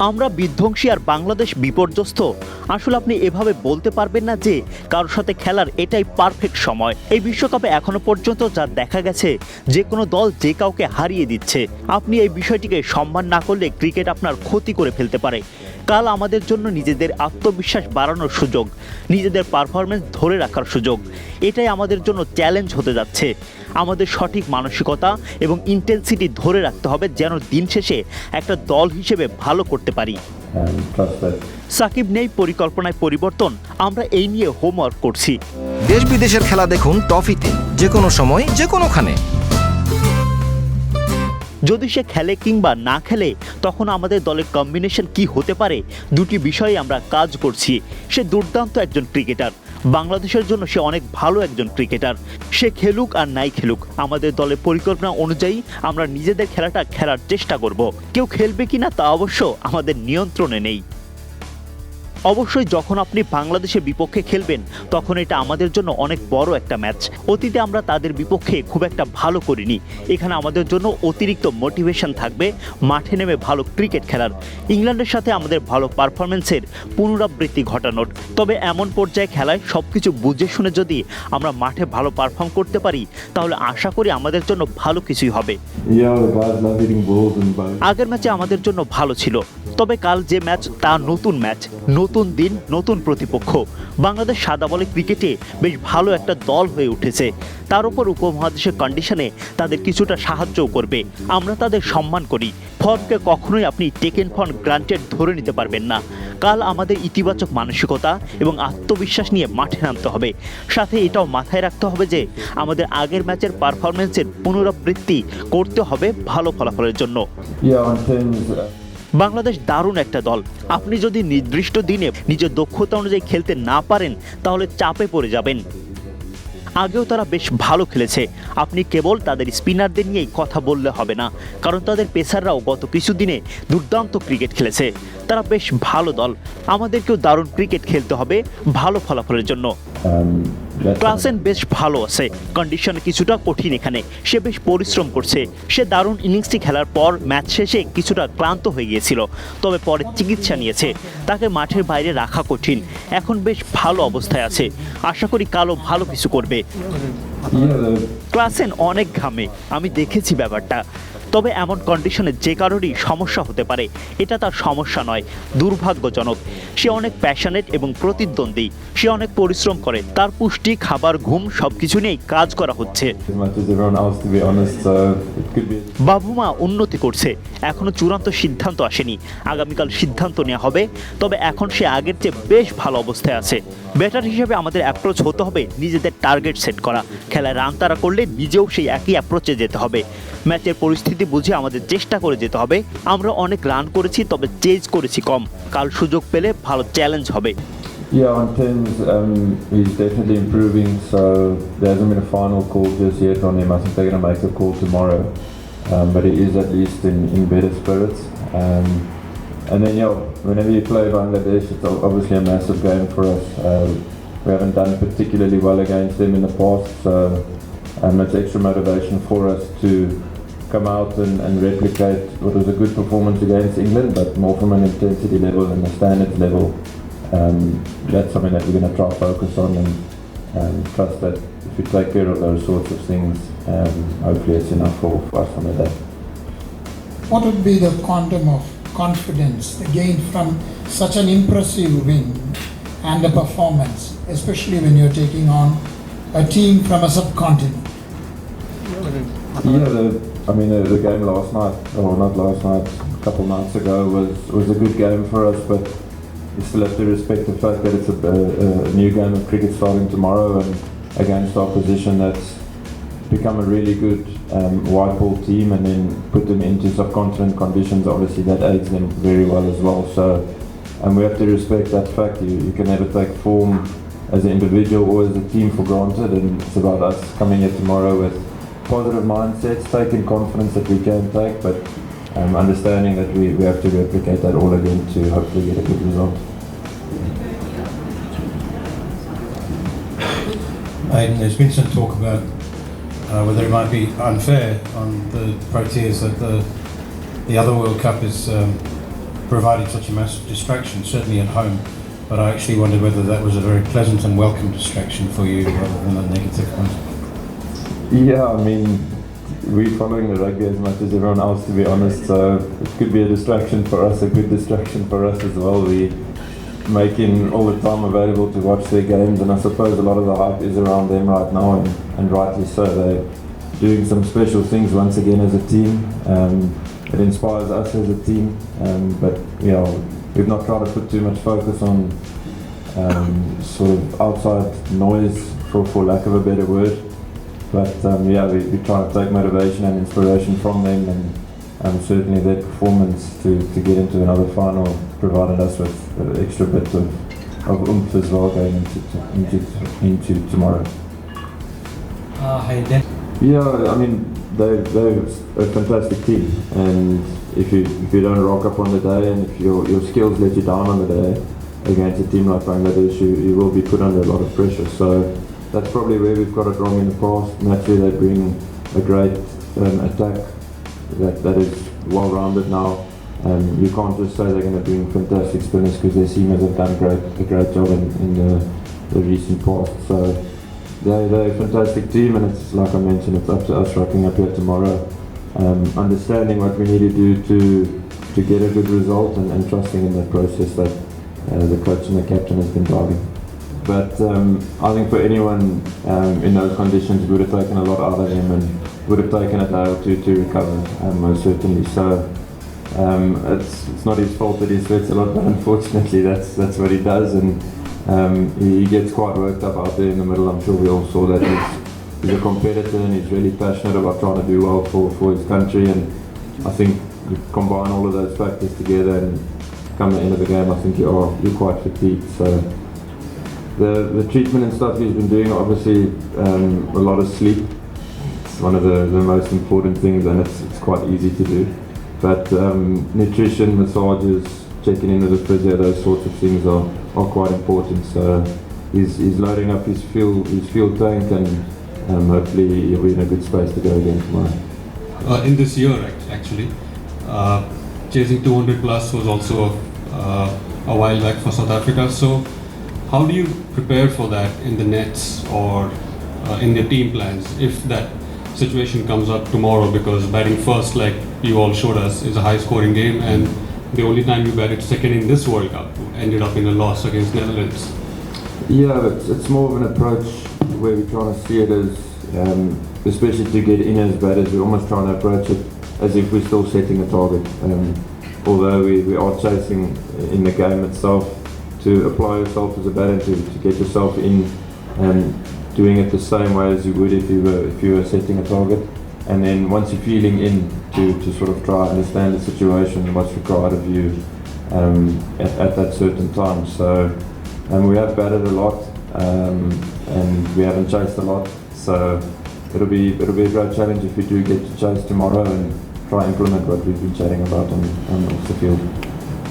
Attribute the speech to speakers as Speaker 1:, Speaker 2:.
Speaker 1: আমরা বিধ্বংসী আর বাংলাদেশ বিপর্যস্ত, আসলে আপনি এভাবে বলতে পারবেন না যে কারোর সাথে খেলার এটাই পারফেক্ট সময়। এই বিশ্বকাপে এখনো পর্যন্ত যা দেখা গেছে, যে কোনো দল যে কাউকে হারিয়ে দিচ্ছে। আপনি এই বিষয়টিকে সম্মান না করলে ক্রিকেট আপনার ক্ষতি করে ফেলতে পারে। কাল আমাদের জন্য নিজেদের আত্মবিশ্বাস বাড়ানোর সুযোগ, নিজেদের পারফরমেন্স ধরে রাখার সুযোগ, এটাই আমাদের জন্য চ্যালেঞ্জ হতে যাচ্ছে। আমাদের সঠিক মানসিকতা এবং ইন্টেন্সিটি ধরে রাখতে হবে যেন দিন শেষে একটা দল হিসেবে ভালো করতে পারি। সাকিব নেই, পরিকল্পনায় পরিবর্তন, আমরা এই নিয়ে হোমওয়ার্ক করছি।
Speaker 2: দেশ বিদেশের খেলা দেখুন টফিতে, যে কোনো সময় যে কোনোখানে।
Speaker 1: যদি সে খেলে কিংবা না খেলে তখন আমাদের দলের কম্বিনেশন কি হতে পারে, দুটি বিষয়ে আমরা কাজ করছি। সে দুর্দান্ত একজন ক্রিকেটার, বাংলাদেশের জন্য সে অনেক ভালো একজন ক্রিকেটার। সে খেলুক আর নাই খেলুক, আমাদের দলের পরিকল্পনা অনুযায়ী আমরা নিজেদের খেলাটা খেলার চেষ্টা করব। কেউ খেলবে কিনা তা অবশ্য আমাদের নিয়ন্ত্রণে নেই। অবশ্যই যখন আপনি বাংলাদেশের বিপক্ষে খেলবেন তখন এটা আমাদের জন্য অনেক বড় একটা ম্যাচ। অতীতে আমরা তাদের বিপক্ষে খুব একটা ভালো করিনি। এখানে আমাদের জন্য অতিরিক্ত মোটিভেশন থাকবে মাঠে নেমে ভালো ক্রিকেট খেলার, ইংল্যান্ডের সাথে আমাদের ভালো পারফরমেন্সের পুনরাবৃত্তি ঘটানোর। তবে এমন পর্যায়ে খেলায় সব কিছু বুঝে শুনে যদি আমরা মাঠে ভালো পারফর্ম করতে পারি তাহলে আশা করি আমাদের জন্য ভালো কিছুই হবে। আগের ম্যাচে আমাদের জন্য ভালো ছিল, তবে কাল যে ম্যাচ তা নতুন ম্যাচ, নতুন দিন, নতুন প্রতিপক্ষ। বাংলাদেশ সাদা বলে ক্রিকেটে বেশ ভালো একটা দল হয়ে উঠেছে। তার উপর উপমহাদেশের কন্ডিশনে তাদের কিছুটা সাহায্যও করবে। আমরা তাদের সম্মান করি। ফর্মকে কখনোই আপনি টেকেন ফর গ্রান্টেড ধরে নিতে পারবেন না। কাল আমাদের ইতিবাচক মানসিকতা এবং আত্মবিশ্বাস নিয়ে মাঠে নামতে হবে। সাথে এটাও মাথায় রাখতে হবে যে আমাদের আগের ম্যাচের পারফরমেন্সের পুনরাবৃত্তি করতে হবে ভালো ফলাফলের জন্য। বাংলাদেশ দারুণ একটা দল। আপনি যদি নির্দিষ্ট দিনে নিজের দক্ষতা অনুযায়ী খেলতে না পারেন তাহলে চাপে পড়ে যাবেন। আগেও তারা বেশ ভালো খেলেছে, আপনি কেবল তাদের স্পিনারদের নিয়েই কথা বললে হবে না, কারণ তাদের পেসাররাও গত কিছুদিনে দুর্দান্ত ক্রিকেট খেলেছে। তারা বেশ ভালো দল। আমাদেরকেও দারুণ ক্রিকেট খেলতে হবে ভালো ফলাফলের জন্য। ক্লাসেন বেশ ভালো আছে, কন্ডিশন কিছুটা কঠিন এখানে। সে বেশ পরিশ্রম করছে। সে দারুণ ইনিংসটি খেলার পর ম্যাচ শেষে কিছুটা ক্লান্ত হয়ে গিয়েছিল, তবে পরে চিকিৎসা নিয়েছে। তাকে মাঠের বাইরে রাখা কঠিন। এখন বেশ ভালো অবস্থায় আছে। আশা করি কালও ভালো কিছু করবে। ক্লাসেন অনেক ঘামে, আমি দেখেছি ব্যাপারটা। তবে এমন কন্ডিশনে যে কারোরই সমস্যা হতে পারে, এটা তার সমস্যা নয়, দুর্ভাগ্যজনক। সে অনেক প্যাশনেট এবং প্রতিদ্বন্দ্বী। সে অনেক পরিশ্রম করে। তার পুষ্টি, খাবার, ঘুম সবকিছু নিয়েই কাজ করা হচ্ছে। বাবুমা উন্নতি করছে, এখনো চূড়ান্ত সিদ্ধান্ত আসেনি। আগামীকাল সিদ্ধান্ত নেওয়া হবে। তবে এখন সে আগের চেয়ে বেশ ভালো অবস্থায় আছে। ব্যাটার হিসেবে আমাদের অ্যাপ্রোচ হতে হবে নিজেদের টার্গেট সেট করা। খেলায় রান তাড়া করলে নিজেও সেই একই অ্যাপ্রোচে যেতে হবে। ম্যাচের পরিস্থিতি বুঝে আমাদের চেষ্টা করে যেতে হবে। আমরা অনেক রান করেছি, তবে চেজ করেছি কম। কাল সুযোগ পেলে ভালো চ্যালেঞ্জ হবে।
Speaker 3: Yeah, on Tim's, he's definitely improving, so there hasn't been a final call just yet on him. I think they're going to make a call tomorrow, but he is at least in better spirits. And then, yeah, whenever you play Bangladesh, it's obviously a massive game for us. We haven't done particularly well against them in the past, so it's extra motivation for us to come out and replicate what was a good performance against England, but more from an intensity level and a standards level. That's something that we're going to try to focus on and trust that if we take care of those sorts of things, hopefully it's enough for us on the day.
Speaker 4: What would be the quantum of confidence gained from such an impressive win and a performance, especially when you're taking on a team from a subcontinent?
Speaker 3: Yeah, the game last night, or not last night, a couple of nights ago was a good game for us, but you still have to respect the fact that it's a new game of cricket starting tomorrow and against opposition that's become a really good white ball team, and then put them into subcontinent conditions. Obviously that aids them very well as well. So, and we have to respect that fact. You can never take form as an individual or as a team for granted, and it's about us coming here tomorrow with positive mindsets, taking confidence that we can take, but understanding that we have to replicate that all again to hopefully get a good result.
Speaker 5: There's been some talk about whether it might be unfair on the Proteas that the other World Cup is providing such a massive distraction, certainly at home. But I actually wondered whether that was a very pleasant and welcome distraction for you rather than a negative one.
Speaker 3: Yeah, I mean, we're following the rugby as much as everyone else, to be honest, so it could be a distraction for us, a good distraction for us as well. We making all the time available to watch their games, and I suppose a lot of the hype is around them right now, and rightly so. They're doing some special things once again as a team. It inspires us as a team, but you know, we've not tried to put too much focus on sort of outside noise, for lack of a better word. But yeah, we try to take motivation and inspiration from them, and certainly their performance to get into another final provided us with an extra bit of oomph as well going into tomorrow.
Speaker 6: Hi, Dan.
Speaker 3: Yeah, I mean, they're a fantastic team, and if you don't rock up on the day, and if your skills let you down on the day against a team like Bangladesh, you will be put under a lot of pressure. So that's probably where we've got it wrong in the past. Naturally, they bring a great attack that is well-rounded now. You can't just say they're going to bring fantastic spinners, because their seamers have done a great job in the recent past. So they're a fantastic team, and it's like I mentioned, it's up to us rocking up here tomorrow, understanding what we need to do to get a good result, and trusting in that process that the coach and the captain has been driving. But I think for anyone in those conditions, it would have taken a lot out of them, and would have taken a day or two to recover, most certainly. So it's not his fault that he sweats a lot, but unfortunately that's what he does, and he gets quite worked up out there in the middle. I'm sure we all saw that. He's a competitor, and he's really passionate about trying to do well for his country, and I think you combine all of those factors together, and come the end of the game, I think you're quite fatigued. So the treatment and stuff he's been doing, obviously a lot of sleep. It's one of the most important things, and it's quite easy to do. But nutrition, massages, checking in with the physio, those sorts of things are quite important. So he's loading up his fuel tank, and hopefully he'll be in a good space to go again tomorrow.
Speaker 7: In this year, actually, chasing 200 plus was also a while back for South Africa. So how do you prepare for that in the nets or in the team plans if that situation comes up tomorrow? Because batting first, like you all showed us, is a high scoring game, and the only time you batted second in this World Cup ended up in a loss against Netherlands.
Speaker 3: Yeah, it's more of an approach where we're trying to see it as, especially to get in as batters, we're almost trying to approach it as if we're still setting a target. Although we are chasing in the game itself, to apply yourself as a batter, to get yourself in, and doing it the same way as you would if you were setting a target. And then once you're feeling in, to sort of try and understand the situation and what's required of you at that certain time. So we have batted a lot, and we haven't chased a lot. So it'll be a great challenge if we do get to chase tomorrow and try and implement what we've been chatting about on off the field.